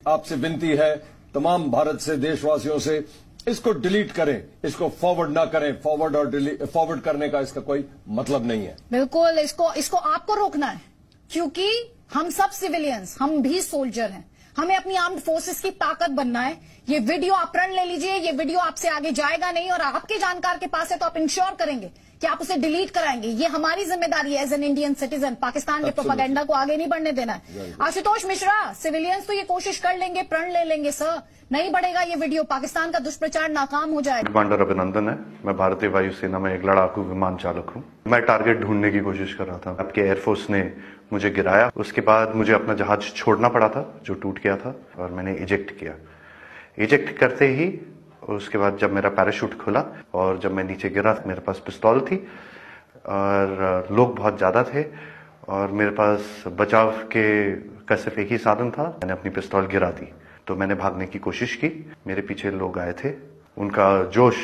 आपसे विनती है तमाम भारत से देशवासियों से, इसको डिलीट करें, इसको फॉरवर्ड ना करें। फॉरवर्ड करने का इसका कोई मतलब नहीं है। बिल्कुल, इसको आपको रोकना है, क्योंकि हम सब सिविलियंस, हम भी सोल्जर हैं, हमें अपनी आर्म्ड फोर्सेस की ताकत बनना है। ये वीडियो आप प्रण ले लीजिए, ये वीडियो आपसे आगे जाएगा नहीं, और आपके जानकार के पास है तो आप इंश्योर करेंगे कि आप उसे डिलीट कराएंगे। ये हमारी जिम्मेदारी है as an Indian citizen, Pakistan के प्रोपेगेंडा को आगे नहीं बढ़ने देना है। आशुतोष मिश्रा, सिविलियंस तो ये कोशिश कर लेंगे, प्रण ले लेंगे सर, नहीं बढ़ेगा ये वीडियो, पाकिस्तान का दुष्प्रचार नाकाम हो जाएगा। कमांडर अभिनंदन है, मैं भारतीय वायुसेना में एक लड़ाकू विमान चालक हूँ। मैं टारगेट ढूंढने की कोशिश कर रहा था, आपके एयरफोर्स ने मुझे गिराया। उसके बाद मुझे अपना जहाज छोड़ना पड़ा था जो टूट गया था, और मैंने इजेक्ट किया। इजेक्ट करते ही उसके बाद जब मेरा पैराशूट खुला और जब मैं नीचे गिरा, मेरे पास पिस्तौल थी और लोग बहुत ज्यादा थे और मेरे पास बचाव का सिर्फ एक ही साधन था, मैंने अपनी पिस्तौल गिरा दी। तो मैंने भागने की कोशिश की, मेरे पीछे लोग आए थे, उनका जोश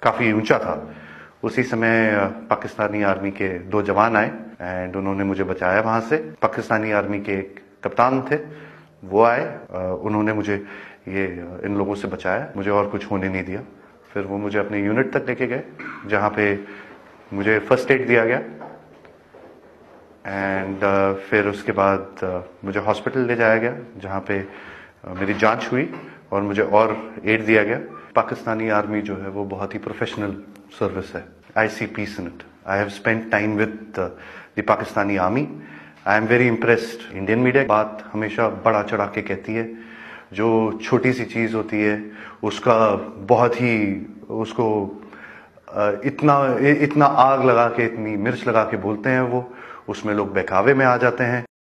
काफी ऊंचा था। उसी समय पाकिस्तानी आर्मी के 2 जवान आए एंड उन्होंने मुझे बचाया वहां से। पाकिस्तानी आर्मी के एक कप्तान थे, वो आए, उन्होंने मुझे इन लोगों से बचाया, मुझे और कुछ होने नहीं दिया। फिर वो मुझे अपने यूनिट तक लेके गए, जहाँ पे मुझे फर्स्ट एड दिया गया एंड फिर उसके बाद मुझे हॉस्पिटल ले जाया गया, जहाँ पे मेरी जांच हुई और मुझे और एड दिया गया। पाकिस्तानी आर्मी जो है वो बहुत ही प्रोफेशनल सर्विस है। I see peace in it. I have spent time with the Pakistani army. I am very impressed. Indian media बात हमेशा बड़ा चढ़ा के कहती है, जो छोटी सी चीज होती है उसका बहुत ही उसको इतना आग लगा के, इतनी मिर्च लगा के बोलते हैं वो, उसमें लोग बहकावे में आ जाते हैं।